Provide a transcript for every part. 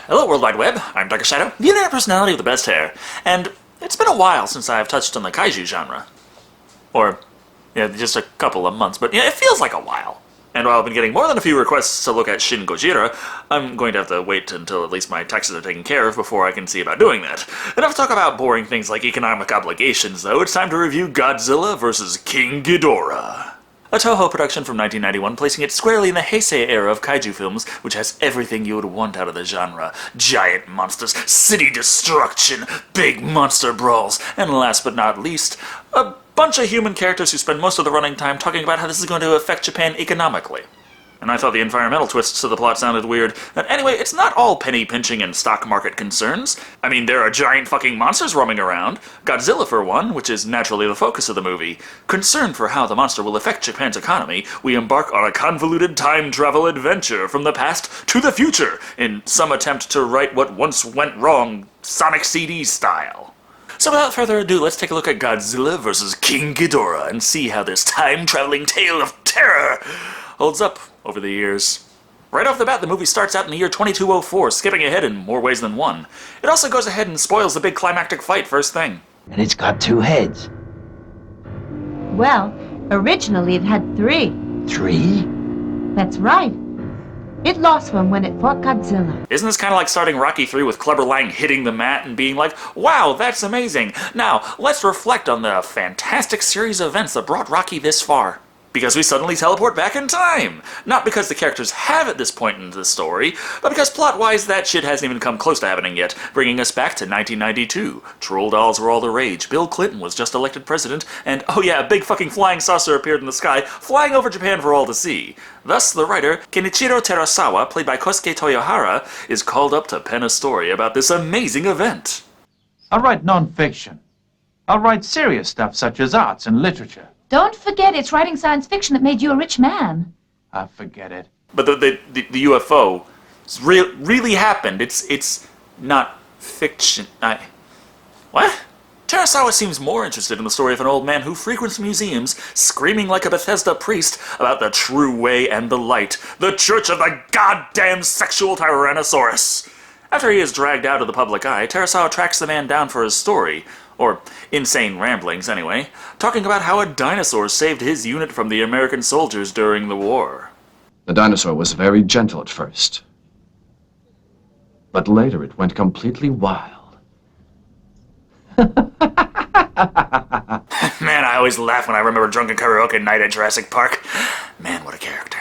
Hello, World Wide Web. I'm Dr. Shado, the internet personality with the best hair. And it's been a while since I've touched on the kaiju genre. Or, yeah, just a couple of months, but yeah, it feels like a while. And while I've been getting more than a few requests to look at Shin Gojira, I'm going to have to wait until at least my taxes are taken care of before I can see about doing that. Enough to talk about boring things like economic obligations, though. It's time to review Godzilla vs. King Ghidorah. A Toho production from 1991, placing it squarely in the Heisei era of kaiju films, which has everything you would want out of the genre. Giant monsters, city destruction, big monster brawls, and last but not least, a bunch of human characters who spend most of the running time talking about how this is going to affect Japan economically. And I thought the environmental twists to the plot sounded weird. But anyway, it's not all penny pinching and stock market concerns. I mean, there are giant fucking monsters roaming around. Godzilla, for one, which is naturally the focus of the movie. Concerned for how the monster will affect Japan's economy, we embark on a convoluted time travel adventure from the past to the future, in some attempt to right what once went wrong, Sonic CD style. So without further ado, let's take a look at Godzilla vs. King Ghidorah and see how this time-traveling tale of terror holds up over the years. Right off the bat, the movie starts out in the year 2204, skipping ahead in more ways than one. It also goes ahead and spoils the big climactic fight first thing. And it's got 2 heads. Well, originally it had 3. 3? That's right. It lost one when it fought Godzilla. Isn't this kind of like starting Rocky 3 with Clubber Lang hitting the mat and being like, wow, that's amazing. Now, let's reflect on the fantastic series of events that brought Rocky this far. Because we suddenly teleport back in time. Not because the characters have at this point in the story, but because plot-wise that shit hasn't even come close to happening yet, bringing us back to 1992. Troll dolls were all the rage, Bill Clinton was just elected president, and oh yeah, a big fucking flying saucer appeared in the sky, flying over Japan for all to see. Thus, the writer, Kenichiro Terasawa, played by Kosuke Toyohara, is called up to pen a story about this amazing event. I'll write non-fiction. I'll write serious stuff such as arts and literature. Don't forget, it's writing science fiction that made you a rich man. I forget it. But the UFO really happened. It's not fiction. What? Terasawa seems more interested in the story of an old man who frequents museums, screaming like a Bethesda priest about the true way and the light, the Church of the goddamn sexual Tyrannosaurus. After he is dragged out of the public eye, Terasawa tracks the man down for his story, or insane ramblings anyway, talking about how a dinosaur saved his unit from the American soldiers during the war. The dinosaur was very gentle at first, but later it went completely wild. Man, I always laugh when I remember drunken karaoke night at Jurassic Park. Man, what a character.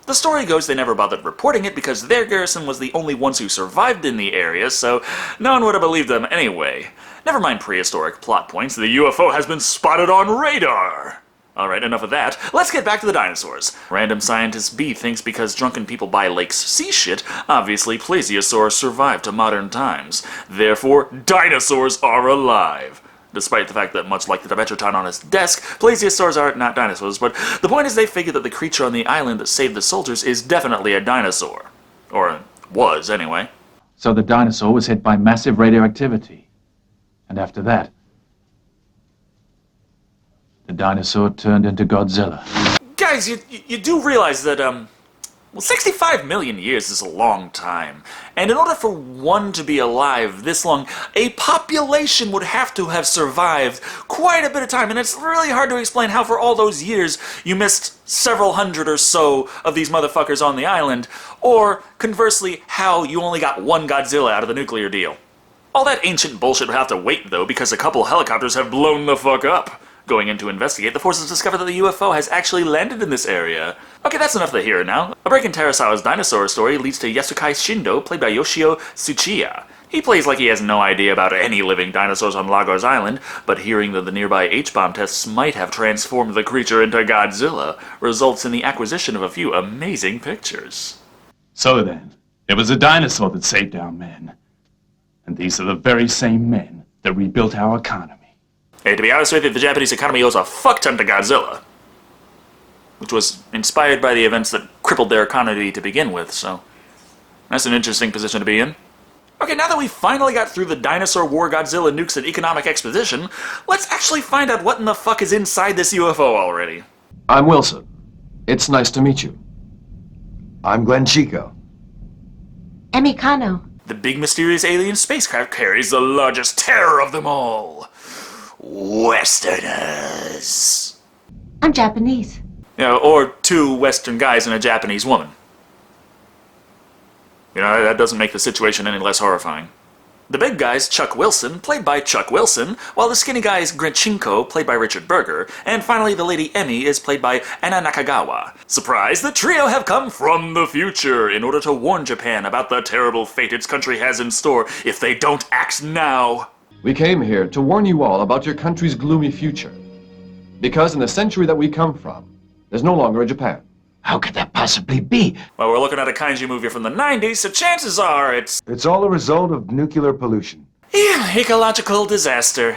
The story goes they never bothered reporting it because their garrison was the only ones who survived in the area, so no one would have believed them anyway. Never mind prehistoric plot points, the UFO has been spotted on radar! Alright, enough of that. Let's get back to the dinosaurs. Random scientist B thinks because drunken people by lakes see shit, obviously plesiosaurs survived to modern times. Therefore, dinosaurs are alive. Despite the fact that, much like the Dimetrodon on his desk, plesiosaurs are not dinosaurs, but the point is they figure that the creature on the island that saved the soldiers is definitely a dinosaur. Or was, anyway. So the dinosaur was hit by massive radioactivity. And after that, the dinosaur turned into Godzilla. Guys, you do realize that, well, 65 million years is a long time. And in order for one to be alive this long, a population would have to have survived quite a bit of time. And it's really hard to explain how for all those years you missed several hundred or so of these motherfuckers on the island. Or, conversely, how you only got one Godzilla out of the nuclear deal. All that ancient bullshit would have to wait, though, because a couple helicopters have blown the fuck up. Going in to investigate, the forces discover that the UFO has actually landed in this area. Okay, that's enough of the here and now. A break in Terasawa's dinosaur story leads to Yasukai Shindo, played by Yoshio Tsuchiya. He plays like he has no idea about any living dinosaurs on Lagos Island, but hearing that the nearby H-bomb tests might have transformed the creature into Godzilla results in the acquisition of a few amazing pictures. So then, it was a dinosaur that saved our men. And these are the very same men that rebuilt our economy. Hey, to be honest with you, the Japanese economy owes a fuck ton to Godzilla. Which was inspired by the events that crippled their economy to begin with, so that's an interesting position to be in. Okay, now that we finally got through the dinosaur war, Godzilla nukes, and economic exposition, let's actually find out what in the fuck is inside this UFO already. I'm Wilson. It's nice to meet you. I'm Glenn Chico. Emmy Kano. The big mysterious alien spacecraft carries the largest terror of them all. Westerners. I'm Japanese. Or two Western guys and a Japanese woman. That doesn't make the situation any less horrifying. The big guy's Chuck Wilson, played by Chuck Wilson, while the skinny guy's Grenchenko, played by Richard Berger, and finally the lady Emmy is played by Anna Nakagawa. Surprise, the trio have come from the future in order to warn Japan about the terrible fate its country has in store if they don't act now. We came here to warn you all about your country's gloomy future. Because in the century that we come from, there's no longer a Japan. How could that possibly be? Well, we're looking at a kaiju movie from the 90s, so chances are it's all a result of nuclear pollution. yeah, ecological disaster.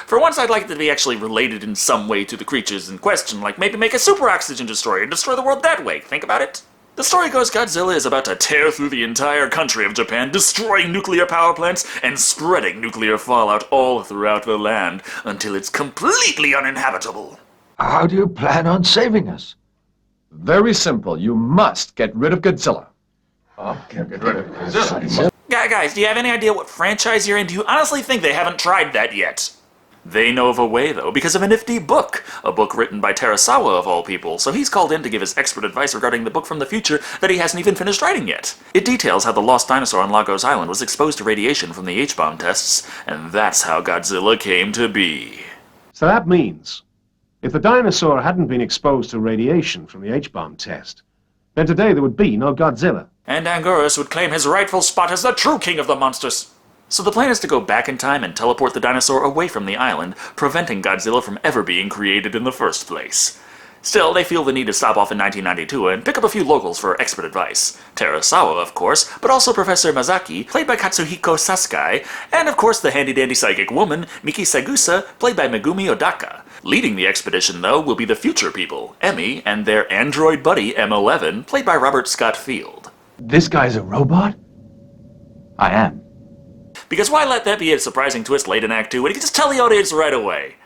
For once I'd like it to be actually related in some way to the creatures in question, like maybe make a super oxygen destroyer and destroy the world that way. Think about it. The story goes Godzilla is about to tear through the entire country of Japan, destroying nuclear power plants and spreading nuclear fallout all throughout the land until it's completely uninhabitable. How do you plan on saving us? Very simple. You must get rid of Godzilla. Guys, do you have any idea what franchise you're in? Do you honestly think they haven't tried that yet? They know of a way, though, because of a nifty book. A book written by Terasawa, of all people, so he's called in to give his expert advice regarding the book from the future that he hasn't even finished writing yet. It details how the lost dinosaur on Lagos Island was exposed to radiation from the H-bomb tests, and that's how Godzilla came to be. So that means, if the dinosaur hadn't been exposed to radiation from the H-bomb test, then today there would be no Godzilla. And Anguirus would claim his rightful spot as the true king of the monsters. So the plan is to go back in time and teleport the dinosaur away from the island, preventing Godzilla from ever being created in the first place. Still, they feel the need to stop off in 1992 and pick up a few locals for expert advice. Terasawa, of course, but also Professor Mazaki, played by Katsuhiko Sasuke, and of course the handy-dandy psychic woman, Miki Sagusa, played by Megumi Odaka. Leading the expedition, though, will be the future people, Emmy, and their android buddy, M11, played by Robert Scott Field. This guy's a robot? I am. Because why let that be a surprising twist late in Act 2 when you can just tell the audience right away?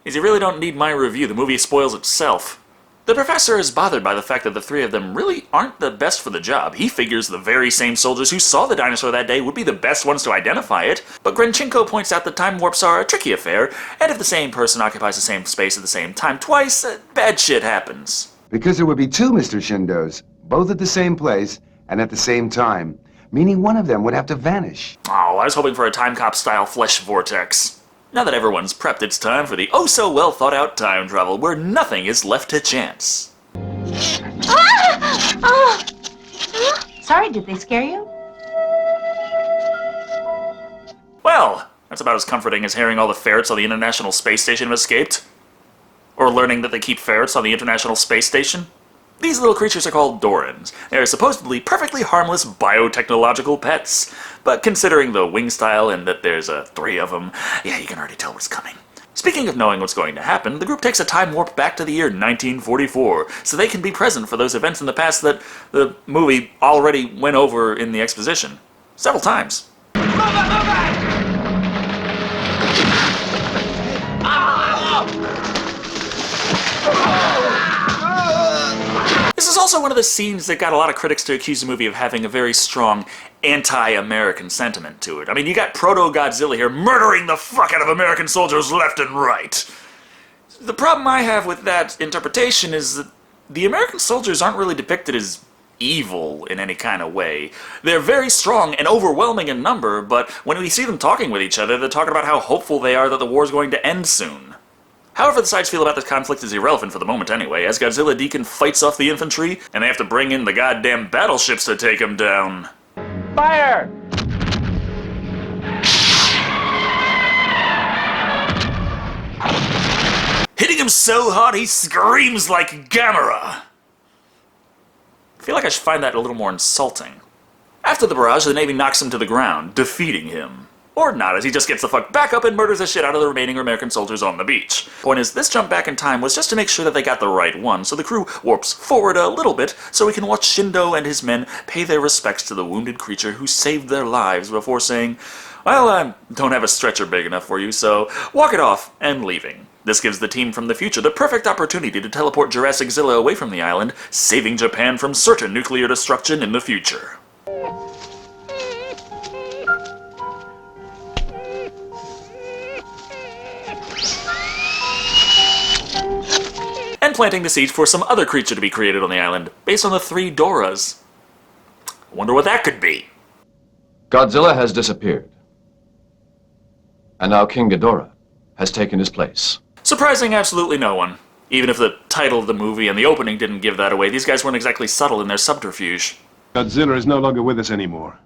Because you really don't need my review, the movie spoils itself. The professor is bothered by the fact that the three of them really aren't the best for the job. He figures the very same soldiers who saw the dinosaur that day would be the best ones to identify it, but Grenchenko points out that time warps are a tricky affair, and if the same person occupies the same space at the same time twice, bad shit happens. Because there would be two Mr. Shindos, both at the same place and at the same time, meaning one of them would have to vanish. Oh, I was hoping for a Time Cop-style flesh vortex. Now that everyone's prepped, it's time for the oh-so-well-thought-out time travel, where nothing is left to chance. Sorry, did they scare you? Well, that's about as comforting as hearing all the ferrets on the International Space Station have escaped. Or learning that they keep ferrets on the International Space Station. These little creatures are called Dorans. They are supposedly perfectly harmless biotechnological pets. But considering the wing style and that there's three of them, yeah, you can already tell what's coming. Speaking of knowing what's going to happen, the group takes a time warp back to the year 1944, so they can be present for those events in the past that the movie already went over in the exposition. Several times. This is also one of the scenes that got a lot of critics to accuse the movie of having a very strong anti-American sentiment to it. I mean, you got Proto-Godzilla here murdering the fuck out of American soldiers left and right. The problem I have with that interpretation is that the American soldiers aren't really depicted as evil in any kind of way. They're very strong and overwhelming in number, but when we see them talking with each other, they're talking about how hopeful they are that the war's going to end soon. However the sides feel about this conflict is irrelevant for the moment anyway, as Godzilla Deacon fights off the infantry, and they have to bring in the goddamn battleships to take him down. Fire! Hitting him so hard he screams like Gamera! I feel like I should find that a little more insulting. After the barrage, the Navy knocks him to the ground, defeating him. Or not, as he just gets the fuck back up and murders the shit out of the remaining American soldiers on the beach. Point is, this jump back in time was just to make sure that they got the right one, so the crew warps forward a little bit so we can watch Shindo and his men pay their respects to the wounded creature who saved their lives before saying, well, I don't have a stretcher big enough for you, so walk it off, and leaving. This gives the team from the future the perfect opportunity to teleport Jurassic Zilla away from the island, saving Japan from certain nuclear destruction in the future. And planting the seeds for some other creature to be created on the island, based on the three Doras. I wonder what that could be. Godzilla has disappeared. And now King Ghidorah has taken his place. Surprising absolutely no one. Even if the title of the movie and the opening didn't give that away, these guys weren't exactly subtle in their subterfuge. Godzilla is no longer with us anymore.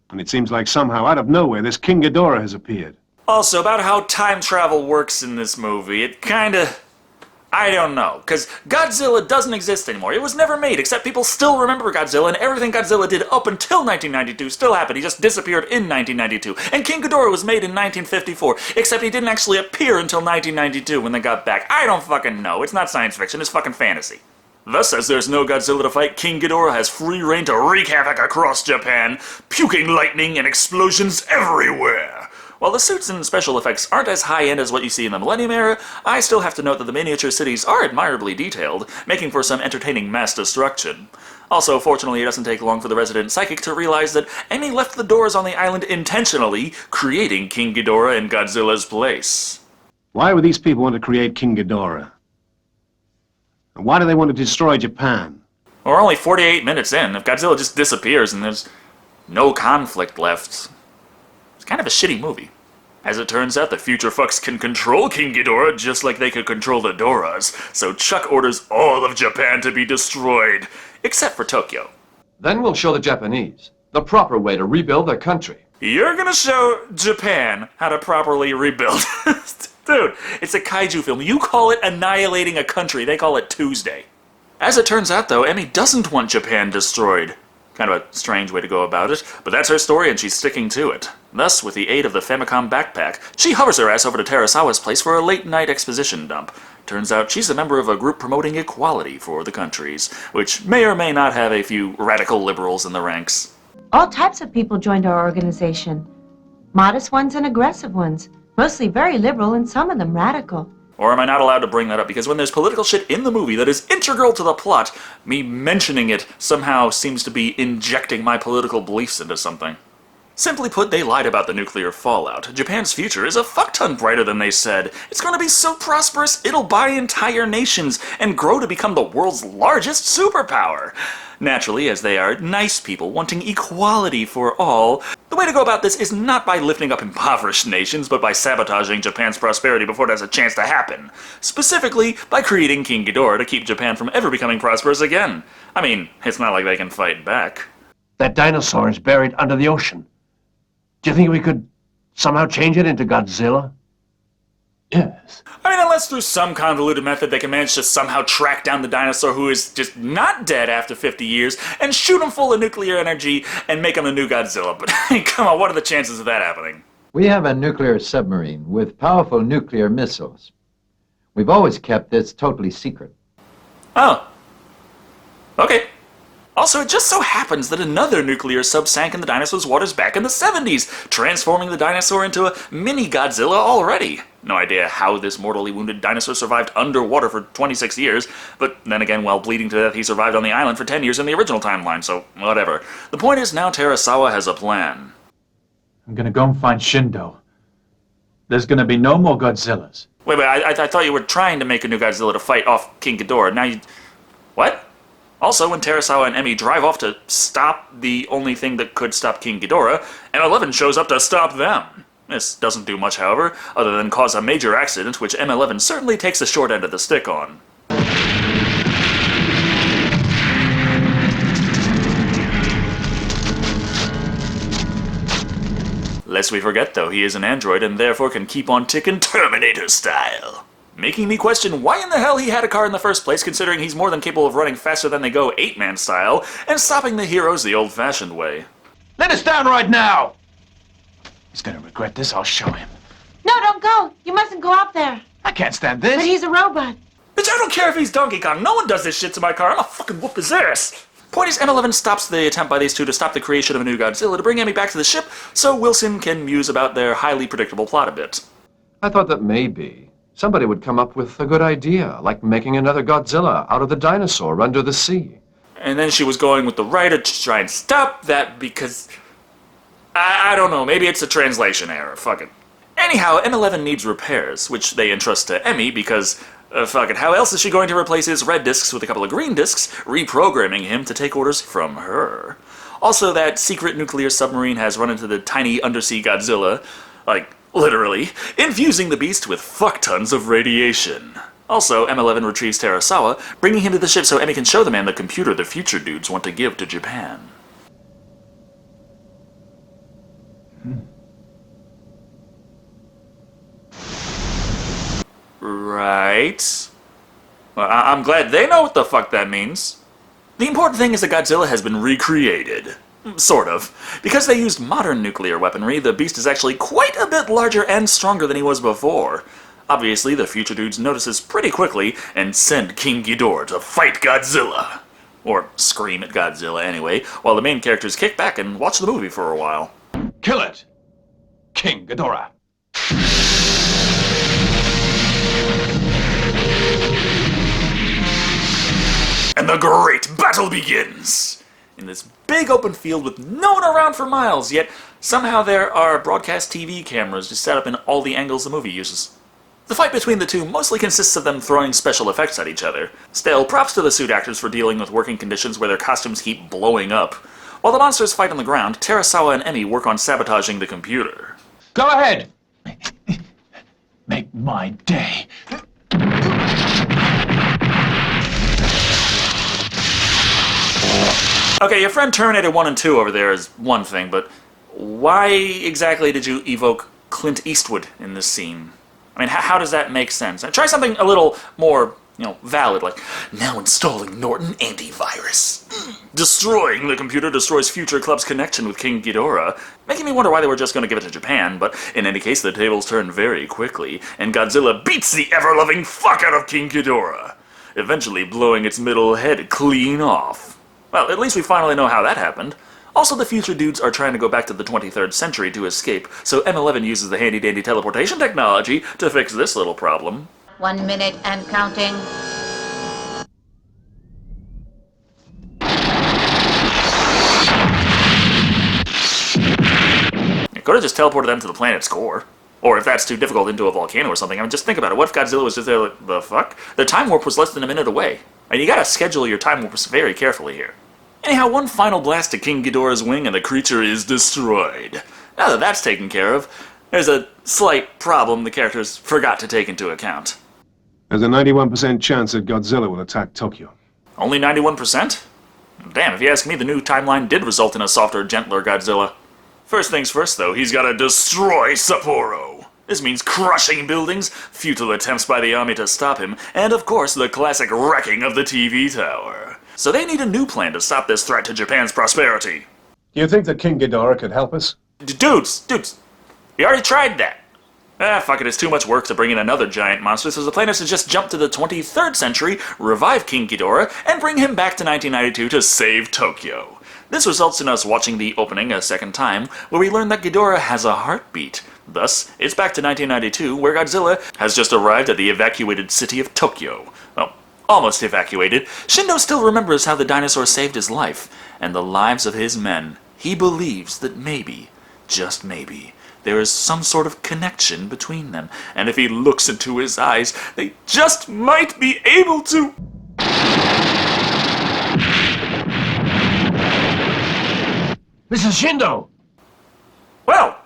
And it seems like somehow, out of nowhere, this King Ghidorah has appeared. Also, about how time travel works in this movie, it kinda... I don't know, because Godzilla doesn't exist anymore. It was never made, except people still remember Godzilla, and everything Godzilla did up until 1992 still happened. He just disappeared in 1992. And King Ghidorah was made in 1954, except he didn't actually appear until 1992 when they got back. I don't fucking know. It's not science fiction, it's fucking fantasy. Thus, as there's no Godzilla to fight, King Ghidorah has free reign to wreak havoc across Japan, puking lightning and explosions everywhere. While the suits and special effects aren't as high-end as what you see in the Millennium Era, I still have to note that the miniature cities are admirably detailed, making for some entertaining mass destruction. Also, fortunately, it doesn't take long for the resident psychic to realize that Amy left the doors on the island intentionally, creating King Ghidorah in Godzilla's place. Why would these people want to create King Ghidorah? And why do they want to destroy Japan? We're only 48 minutes in. If Godzilla just disappears and there's no conflict left... kind of a shitty movie. As it turns out, the future fucks can control King Ghidorah just like they could control the Doras, so Chuck orders all of Japan to be destroyed, except for Tokyo. Then we'll show the Japanese the proper way to rebuild their country. You're gonna show Japan how to properly rebuild. Dude, it's a kaiju film. You call it annihilating a country, they call it Tuesday. As it turns out, though, Emmy doesn't want Japan destroyed. Kind of a strange way to go about it, but that's her story and she's sticking to it. Thus, with the aid of the Famicom backpack, she hovers her ass over to Terasawa's place for a late-night exposition dump. Turns out she's a member of a group promoting equality for the countries, which may or may not have a few radical liberals in the ranks. All types of people joined our organization. Modest ones and aggressive ones. Mostly very liberal and some of them radical. Or am I not allowed to bring that up? Because when there's political shit in the movie that is integral to the plot, me mentioning it somehow seems to be injecting my political beliefs into something. Simply put, they lied about the nuclear fallout. Japan's future is a fuck-ton brighter than they said. It's going to be so prosperous, it'll buy entire nations and grow to become the world's largest superpower. Naturally, as they are nice people wanting equality for all, the way to go about this is not by lifting up impoverished nations, but by sabotaging Japan's prosperity before it has a chance to happen. Specifically, by creating King Ghidorah to keep Japan from ever becoming prosperous again. I mean, it's not like they can fight back. That dinosaur is buried under the ocean. Do you think we could somehow change it into Godzilla? Yes. I mean, unless through some convoluted method they can manage to somehow track down the dinosaur who is just not dead after 50 years and shoot him full of nuclear energy and make him a new Godzilla. But come on, what are the chances of that happening? We have a nuclear submarine with powerful nuclear missiles. We've always kept this totally secret. Oh. Okay. Also, it just so happens that another nuclear sub sank in the dinosaur's waters back in the 70s, transforming the dinosaur into a mini Godzilla already. No idea how this mortally wounded dinosaur survived underwater for 26 years, but then again, while bleeding to death, he survived on the island for 10 years in the original timeline, so whatever. The point is, now Terasawa has a plan. I'm gonna go and find Shindo. There's gonna be no more Godzillas. Wait, I thought you were trying to make a new Godzilla to fight off King Ghidorah. Now you... What? Also, when Terasawa and Emmy drive off to stop the only thing that could stop King Ghidorah, M11 shows up to stop them. This doesn't do much, however, other than cause a major accident, which M11 certainly takes the short end of the stick on. Lest we forget, though, he is an android and therefore can keep on ticking Terminator style. Making me question why in the hell he had a car in the first place, considering he's more than capable of running faster than they go 8-man style, and stopping the heroes the old-fashioned way. Let us down right now! He's gonna regret this, I'll show him. No, don't go. You mustn't go out there. I can't stand this. But he's a robot. Bitch, I don't care if he's Donkey Kong. No one does this shit to my car. I'll fucking whoop his ass. Point is, M11 stops the attempt by these two to stop the creation of a new Godzilla to bring Emmy back to the ship, so Wilson can muse about their highly predictable plot a bit. I thought that maybe somebody would come up with a good idea, like making another Godzilla out of the dinosaur under the sea. And then she was going with the writer to try and stop that because... I don't know, maybe it's a translation error, fuck it. Anyhow, M11 needs repairs, which they entrust to Emmy because, fuck it, how else is she going to replace his red discs with a couple of green discs, reprogramming him to take orders from her? Also, that secret nuclear submarine has run into the tiny undersea Godzilla, like, literally, infusing the beast with fuck tons of radiation. Also, M11 retrieves Terasawa, bringing him to the ship so Emmy can show the man the computer the future dudes want to give to Japan. Right. Well, I'm glad they know what the fuck that means. The important thing is that Godzilla has been recreated. Sort of. Because they used modern nuclear weaponry, the beast is actually quite a bit larger and stronger than he was before. Obviously, the future dudes notice this pretty quickly and send King Ghidorah to fight Godzilla. Or scream at Godzilla anyway, while the main characters kick back and watch the movie for a while. Kill it! King Ghidorah! And the great battle begins! In this big open field with no one around for miles, yet somehow there are broadcast TV cameras just set up in all the angles the movie uses. The fight between the two mostly consists of them throwing special effects at each other. Still, props to the suit actors for dealing with working conditions where their costumes keep blowing up. While the monsters fight on the ground, Terasawa and Emmy work on sabotaging the computer. Go ahead! Make my day. Okay, your friend Terminator 1 and 2 over there is one thing, but why exactly did you evoke Clint Eastwood in this scene? I mean, how does that make sense? Try something a little more, valid, like, now installing Norton antivirus. Destroying the computer destroys Future Club's connection with King Ghidorah, making me wonder why they were just going to give it to Japan, but in any case, the tables turn very quickly, and Godzilla beats the ever-loving fuck out of King Ghidorah, eventually blowing its middle head clean off. Well, at least we finally know how that happened. Also, the future dudes are trying to go back to the 23rd century to escape, so M11 uses the handy-dandy teleportation technology to fix this little problem. 1 minute and counting. It could have just teleported them to the planet's core. Or if that's too difficult, into a volcano or something. I mean, just think about it. What if Godzilla was just there like, the fuck? The time warp was less than a minute away. And you gotta schedule your time warps very carefully here. Anyhow, one final blast to King Ghidorah's wing and the creature is destroyed. Now that that's taken care of, there's a slight problem the characters forgot to take into account. There's a 91% chance that Godzilla will attack Tokyo. Only 91%? Damn, if you ask me, the new timeline did result in a softer, gentler Godzilla. First things first, though, he's gotta destroy Sapporo. This means crushing buildings, futile attempts by the army to stop him, and of course the classic wrecking of the TV tower. So they need a new plan to stop this threat to Japan's prosperity. Do you think that King Ghidorah could help us? Dudes, we already tried that. Fuck it, it's too much work to bring in another giant monster, so the plan is to just jump to the 23rd century, revive King Ghidorah, and bring him back to 1992 to save Tokyo. This results in us watching the opening a second time, where we learn that Ghidorah has a heartbeat. Thus, it's back to 1992, where Godzilla has just arrived at the evacuated city of Tokyo. Well, almost evacuated. Shindo still remembers how the dinosaur saved his life, and the lives of his men. He believes that maybe, just maybe, there is some sort of connection between them, and if he looks into his eyes, they just might be able to... Mrs. Shindo! Well,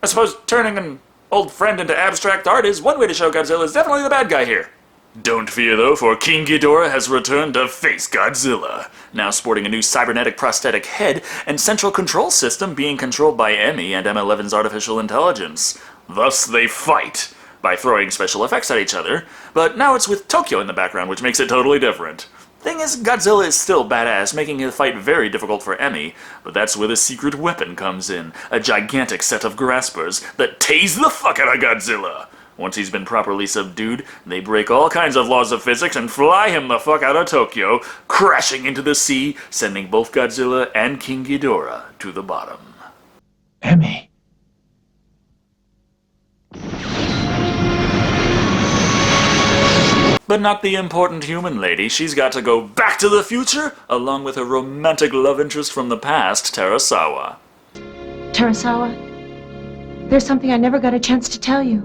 I suppose turning an old friend into abstract art is one way to show Godzilla is definitely the bad guy here. Don't fear though, for King Ghidorah has returned to face Godzilla, now sporting a new cybernetic prosthetic head and central control system being controlled by Emmy and M11's artificial intelligence. Thus they fight, by throwing special effects at each other, but now it's with Tokyo in the background, which makes it totally different. Thing is, Godzilla is still badass, making the fight very difficult for Emmy, but that's where the secret weapon comes in, a gigantic set of graspers that tase the fuck out of Godzilla. Once he's been properly subdued, they break all kinds of laws of physics and fly him the fuck out of Tokyo, crashing into the sea, sending both Godzilla and King Ghidorah to the bottom. Emmy. But not the important human lady. She's got to go back to the future, along with her romantic love interest from the past, Terasawa. Terasawa, there's something I never got a chance to tell you.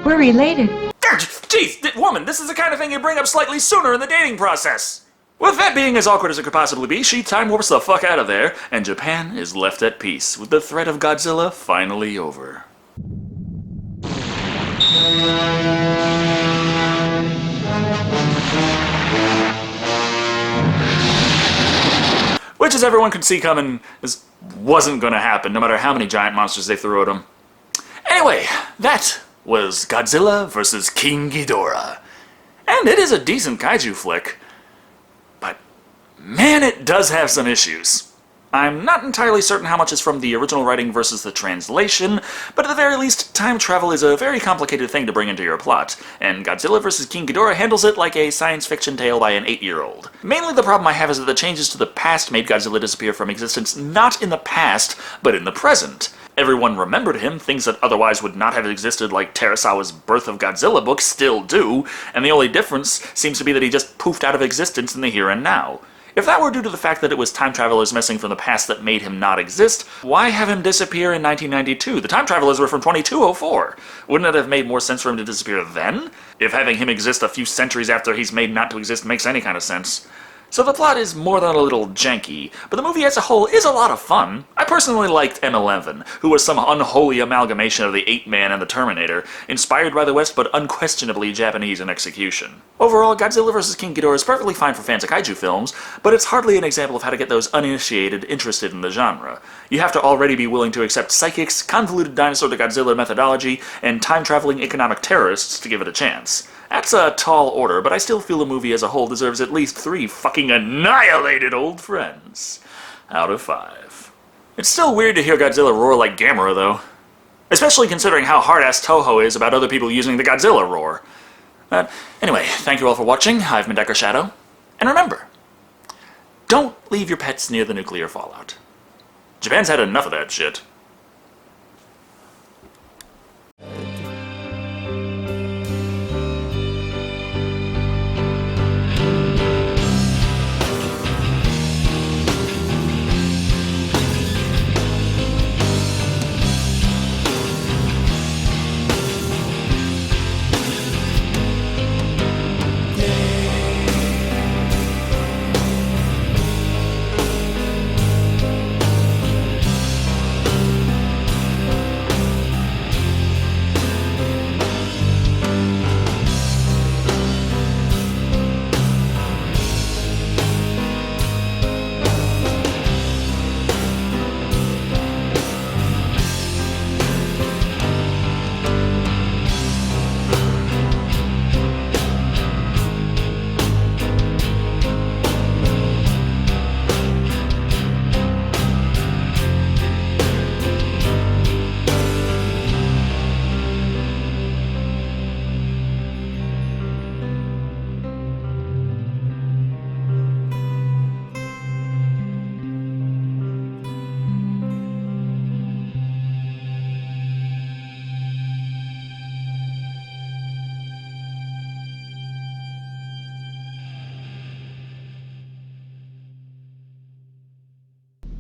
We're related. Jeez, woman, this is the kind of thing you bring up slightly sooner in the dating process. With that being as awkward as it could possibly be, she time warps the fuck out of there, and Japan is left at peace, with the threat of Godzilla finally over. Which, as everyone could see coming, wasn't gonna happen, no matter how many giant monsters they threw at him. Anyway, that was Godzilla vs. King Ghidorah. And it is a decent kaiju flick. But, man, it does have some issues. I'm not entirely certain how much is from the original writing versus the translation, but at the very least, time travel is a very complicated thing to bring into your plot, and Godzilla vs. King Ghidorah handles it like a science fiction tale by an 8-year-old. Mainly the problem I have is that the changes to the past made Godzilla disappear from existence not in the past, but in the present. Everyone remembered him, things that otherwise would not have existed, like Terasawa's Birth of Godzilla book, still do, and the only difference seems to be that he just poofed out of existence in the here and now. If that were due to the fact that it was time travelers messing from the past that made him not exist, why have him disappear in 1992? The time travelers were from 2204. Wouldn't it have made more sense for him to disappear then? If having him exist a few centuries after he's made not to exist makes any kind of sense. So the plot is more than a little janky, but the movie as a whole is a lot of fun. I personally liked M11, who was some unholy amalgamation of the Ape-Man and the Terminator, inspired by the West but unquestionably Japanese in execution. Overall, Godzilla vs. King Ghidorah is perfectly fine for fans of kaiju films, but it's hardly an example of how to get those uninitiated interested in the genre. You have to already be willing to accept psychics, convoluted dinosaur to Godzilla methodology, and time-traveling economic terrorists to give it a chance. That's a tall order, but I still feel the movie as a whole deserves at least 3 fucking annihilated old friends out of 5. It's still weird to hear Godzilla roar like Gamera, though. Especially considering how hard-ass Toho is about other people using the Godzilla roar. But anyway, thank you all for watching. I've been Shado. And remember, don't leave your pets near the nuclear fallout. Japan's had enough of that shit.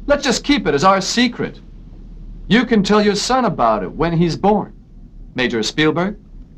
Let's just keep it as our secret. You can tell your son about it when he's born. Major Spielberg?